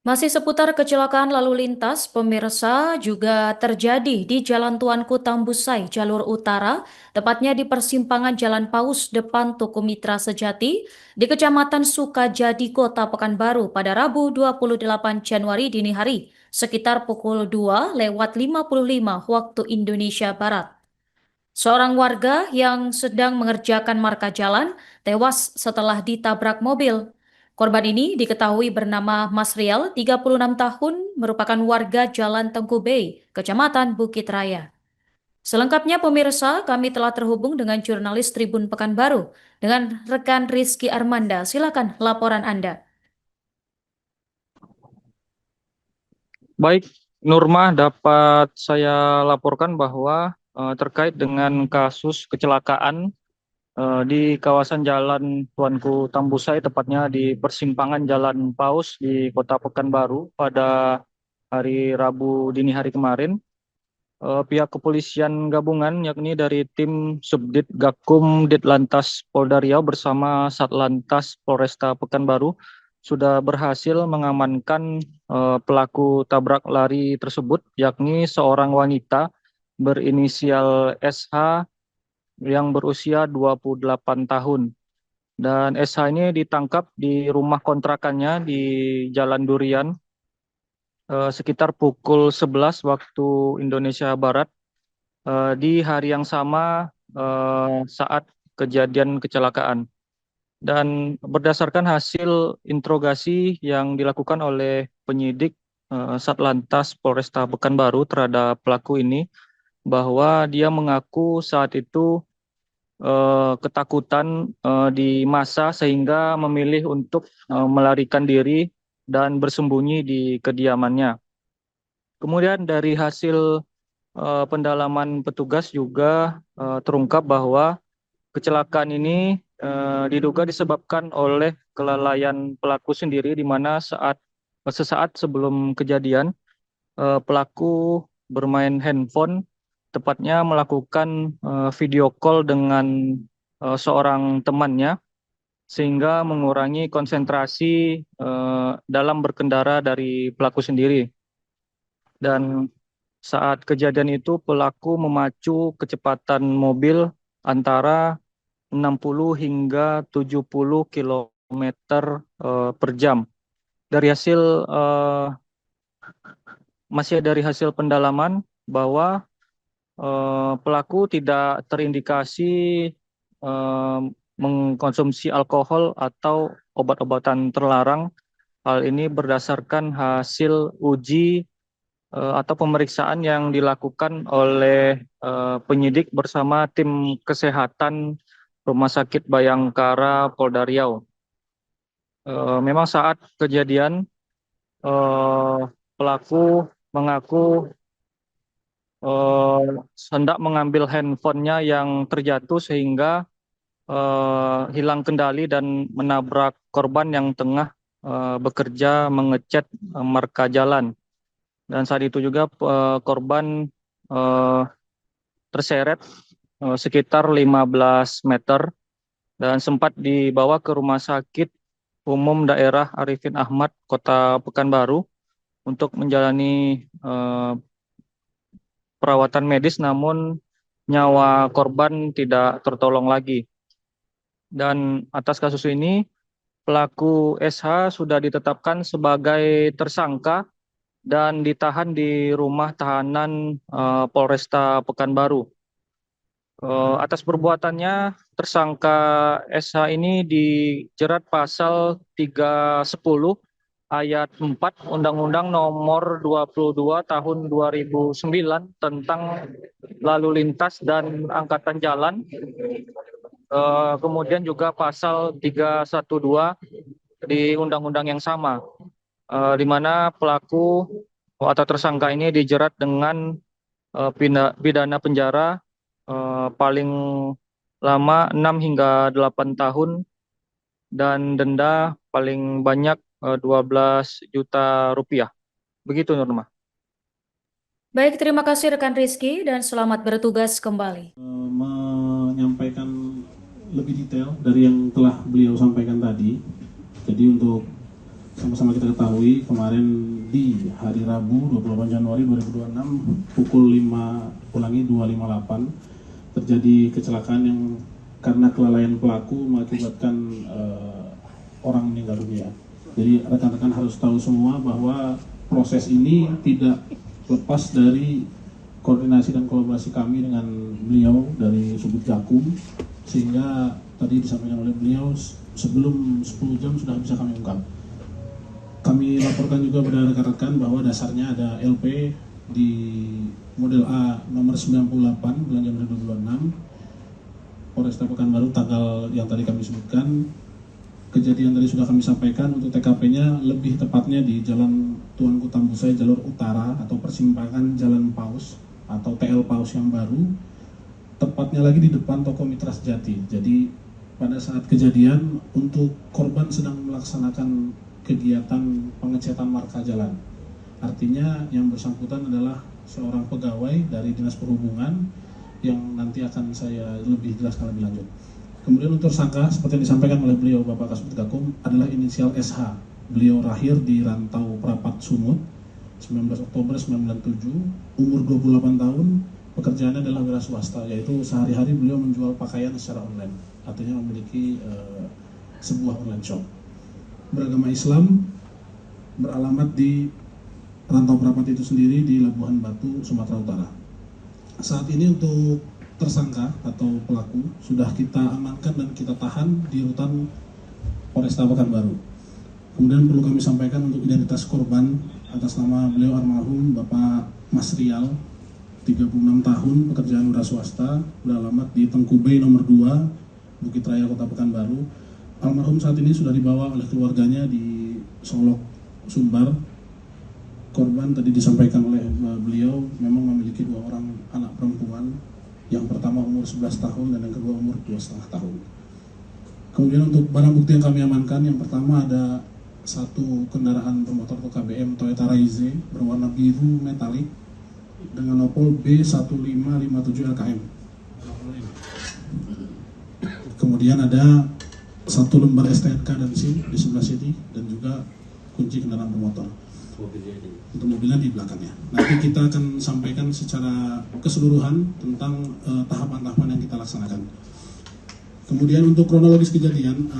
Masih seputar kecelakaan lalu lintas, pemirsa juga terjadi di Jalan Tuanku Tambusai, jalur utara, tepatnya di persimpangan Jalan Paus depan Toko Mitra Sejati, di Kecamatan Sukajadi, Kota Pekanbaru pada Rabu 28 Januari dini hari, sekitar pukul 2:55 waktu Indonesia Barat. Seorang warga yang sedang mengerjakan marka jalan tewas setelah ditabrak mobil. Korban ini diketahui bernama Mas Rial, 36 tahun, merupakan warga Jalan Tengku Bay, Kecamatan Bukit Raya. Selengkapnya pemirsa, kami telah terhubung dengan jurnalis Tribun Pekanbaru, dengan rekan Rizky Armanda. Silakan laporan Anda. Baik, Nurmah, dapat saya laporkan bahwa terkait dengan kasus kecelakaan di kawasan Jalan Tuanku Tambusai, tepatnya di persimpangan Jalan Paus di Kota Pekanbaru pada hari Rabu dini hari kemarin. Pihak kepolisian gabungan yakni dari tim Subdit Gakum Ditlantas Polda Riau bersama Satlantas Polresta Pekanbaru sudah berhasil mengamankan pelaku tabrak lari tersebut, yakni seorang wanita berinisial SH yang berusia 28 tahun. Dan SH ini ditangkap di rumah kontrakannya di Jalan Durian sekitar pukul 11 waktu Indonesia Barat di hari yang sama saat kejadian kecelakaan. Dan berdasarkan hasil interogasi yang dilakukan oleh penyidik Satlantas Polresta Pekanbaru terhadap pelaku ini, bahwa dia mengaku saat itu ketakutan di massa sehingga memilih untuk melarikan diri dan bersembunyi di kediamannya. Kemudian dari hasil pendalaman petugas juga terungkap bahwa kecelakaan ini diduga disebabkan oleh kelalaian pelaku sendiri, di mana sesaat sebelum kejadian pelaku bermain handphone, tepatnya melakukan video call dengan seorang temannya, sehingga mengurangi konsentrasi dalam berkendara dari pelaku sendiri. Dan saat kejadian itu pelaku memacu kecepatan mobil antara 60 hingga 70 kilometer per jam. Dari hasil Masih dari hasil pendalaman bahwa pelaku tidak terindikasi eh, mengkonsumsi alkohol atau obat-obatan terlarang. Hal ini berdasarkan hasil uji atau pemeriksaan yang dilakukan oleh penyidik bersama tim kesehatan Rumah Sakit Bayangkara Polda Riau. Memang saat kejadian eh, pelaku mengaku eh, hendak mengambil handphonenya yang terjatuh sehingga hilang kendali dan menabrak korban yang tengah bekerja mengecat marka jalan. Dan saat itu juga korban eh, terseret sekitar 15 meter dan sempat dibawa ke Rumah Sakit Umum Daerah Arifin Ahmad, Kota Pekanbaru, untuk menjalani perawatan medis, namun nyawa korban tidak tertolong lagi. Dan atas kasus ini, pelaku SH sudah ditetapkan sebagai tersangka dan ditahan di rumah tahanan Polresta Pekanbaru. Atas perbuatannya, tersangka SH ini dijerat pasal 310 ayat 4 Undang-Undang Nomor 22 Tahun 2009 tentang lalu lintas dan angkatan jalan. Kemudian juga pasal 312 di undang-undang yang sama, di mana pelaku atau tersangka ini dijerat dengan pidana penjara paling lama 6 hingga 8 tahun dan denda paling banyak 12 juta rupiah. Begitu, Nurma. Baik, terima kasih rekan Rizky dan selamat bertugas kembali. Menyampaikan lebih detail dari yang telah beliau sampaikan tadi. Jadi untuk sama-sama kita ketahui kemarin di hari Rabu 28 Januari 2026 pukul 2.58 terjadi kecelakaan yang karena kelalaian pelaku mengakibatkan orang meninggal dunia. Jadi rekan-rekan harus tahu semua bahwa proses ini tidak lepas dari koordinasi dan kolaborasi kami dengan beliau dari Subdit Gakum, sehingga tadi disampaikan oleh beliau sebelum 10 jam sudah bisa kami ungkap. Kami laporkan juga pada rekan-rekan bahwa dasarnya ada LP di model A nomor 98 bulan Januari 2026 Polresta Pekanbaru tanggal yang tadi kami sebutkan. Kejadian tadi sudah kami sampaikan. Untuk TKP-nya lebih tepatnya di Jalan Tuanku Tambusai jalur utara atau persimpangan Jalan Paus atau TL Paus yang baru, tepatnya lagi di depan toko Mitra Sejati. Jadi pada saat kejadian untuk korban sedang melaksanakan kegiatan pengecetan marka jalan. Artinya yang bersangkutan adalah seorang pegawai dari Dinas Perhubungan yang nanti akan saya lebih jelaskan lebih lanjut. Kemudian untuk tersangka seperti yang disampaikan oleh beliau Bapak Kasubdit Gakum adalah inisial SH. Beliau lahir di Rantau Prapat Sumut 19 Oktober 1997, umur 28 tahun, pekerjaannya adalah wira swasta, yaitu sehari-hari beliau menjual pakaian secara online, artinya memiliki sebuah online shop. Beragama Islam, beralamat di Rantau Prapat itu sendiri di Labuhan Batu, Sumatera Utara. Saat ini untuk tersangka atau pelaku sudah kita amankan dan kita tahan di rutan Polresta Pekanbaru. Kemudian perlu kami sampaikan untuk identitas korban atas nama beliau almarhum Bapak Mas Rial, 36 tahun, pekerjaan wira swasta, beralamat di Tengku Bay nomor 2, Bukit Raya, Kota Pekanbaru. Almarhum saat ini sudah dibawa oleh keluarganya di Solok, Sumbar. Korban tadi disampaikan oleh beliau memang memiliki 2 orang anak perempuan, yang pertama umur 11 tahun dan yang kedua umur 2,5 tahun. Kemudian untuk barang bukti yang kami amankan, yang pertama ada satu kendaraan bermotor atau KBM Toyota Raize berwarna biru metalik dengan nopol B1557 LKM. Kemudian ada satu lembar STNK dan SIM di sebelah sini dan juga kunci kendaraan bermotor. Untuk mobilnya di belakangnya. Nanti kita akan sampaikan secara keseluruhan tentang tahapan-tahapan yang kita laksanakan. Kemudian untuk kronologis kejadian,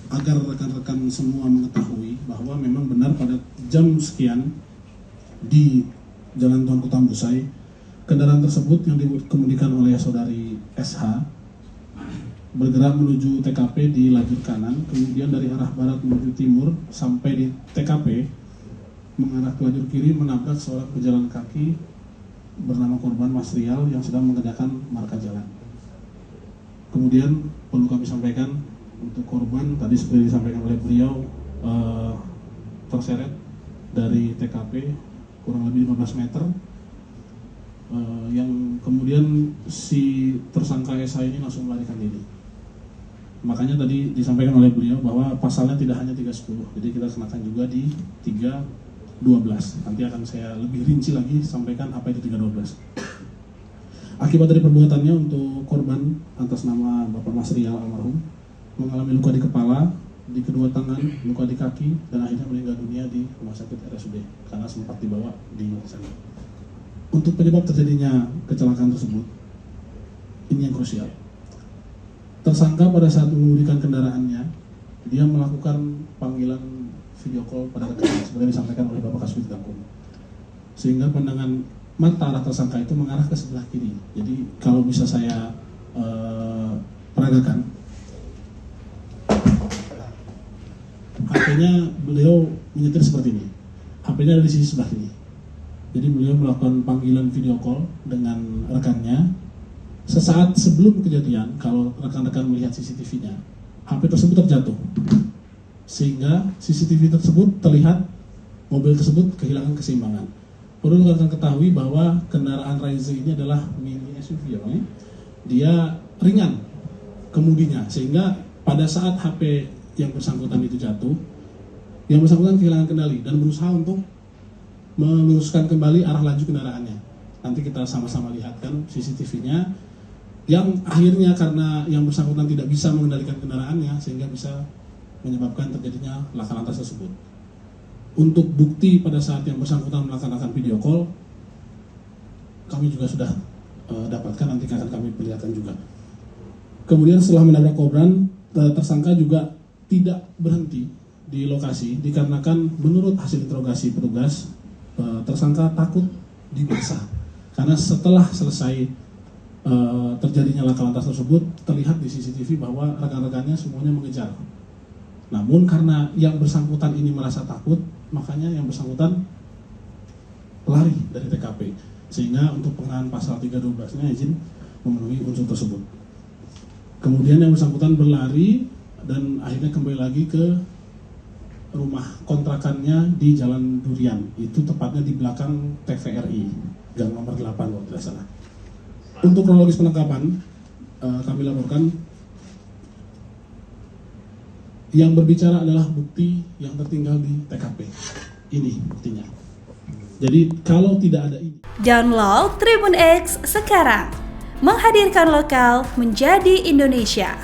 agar rekan-rekan semua mengetahui bahwa memang benar pada jam sekian di Jalan Tuanku Tambusai, kendaraan tersebut yang dikemudikan oleh saudari SH bergerak menuju TKP di lajur kanan, kemudian dari arah barat menuju timur sampai di TKP mengarah ke lajur kiri menabrak seorang pejalan kaki bernama korban Mas Rial yang sedang mengerjakan marka jalan. Kemudian perlu kami sampaikan untuk korban tadi seperti disampaikan oleh beliau terseret dari TKP kurang lebih 15 meter, yang kemudian si tersangka SH ini langsung melarikan diri. Makanya tadi disampaikan oleh beliau bahwa pasalnya tidak hanya 310, jadi kita kenakan juga di 312. Nanti akan saya lebih rinci lagi sampaikan apa itu 312. Akibat dari perbuatannya untuk korban atas nama Bapak Mas Rial almarhum mengalami luka di kepala, di kedua tangan, luka di kaki, dan akhirnya meninggal dunia di rumah sakit RSUD karena sempat dibawa di sana. Untuk penyebab terjadinya kecelakaan tersebut, ini yang krusial. Tersangka pada saat mengemudikan kendaraannya, dia melakukan panggilan video call pada rekan seperti disampaikan oleh Bapak Kasubdit Gakum, sehingga pandangan mata arah tersangka itu mengarah ke sebelah kiri. Jadi kalau bisa saya peragakan, HP-nya beliau menyetir seperti ini. HP-nya ada di sisi sebelah kiri. Jadi beliau melakukan panggilan video call dengan rekannya. Sesaat sebelum kejadian, kalau rekan-rekan melihat CCTV-nya, HP tersebut terjatuh, sehingga CCTV tersebut terlihat mobil tersebut kehilangan keseimbangan. Perlu rekan ketahui bahwa kendaraan Raize ini adalah mini SUV ya, Bang. Dia ringan kemudinya, sehingga pada saat HP yang bersangkutan itu jatuh, yang bersangkutan kehilangan kendali dan berusaha untuk meluruskan kembali arah laju kendaraannya. Nanti kita sama-sama lihatkan CCTV-nya, yang akhirnya karena yang bersangkutan tidak bisa mengendalikan kendaraannya sehingga bisa menyebabkan terjadinya laka lantas tersebut. Untuk bukti pada saat yang bersangkutan melaksanakan video call, kami juga sudah dapatkan, nanti akan kami perlihatkan juga. Kemudian setelah menabrak korban, tersangka juga tidak berhenti di lokasi dikarenakan menurut hasil interogasi petugas, tersangka takut dimasa. Karena setelah selesai terjadinya laka lantas tersebut, terlihat di CCTV bahwa rekan-rekannya semuanya mengejar. Namun karena yang bersangkutan ini merasa takut, makanya yang bersangkutan lari dari TKP. Sehingga untuk pengenaan pasal 312-nya izin memenuhi unsur tersebut. Kemudian yang bersangkutan berlari dan akhirnya kembali lagi ke rumah kontrakannya di Jalan Durian. Itu tepatnya di belakang TVRI, gang nomor 8 kalau tidak salah. Untuk kronologis penangkapan, kami laporkan yang berbicara adalah bukti yang tertinggal di TKP. Ini buktinya. Jadi kalau tidak ada ini. Download Tribun X sekarang. Menghadirkan lokal menjadi Indonesia.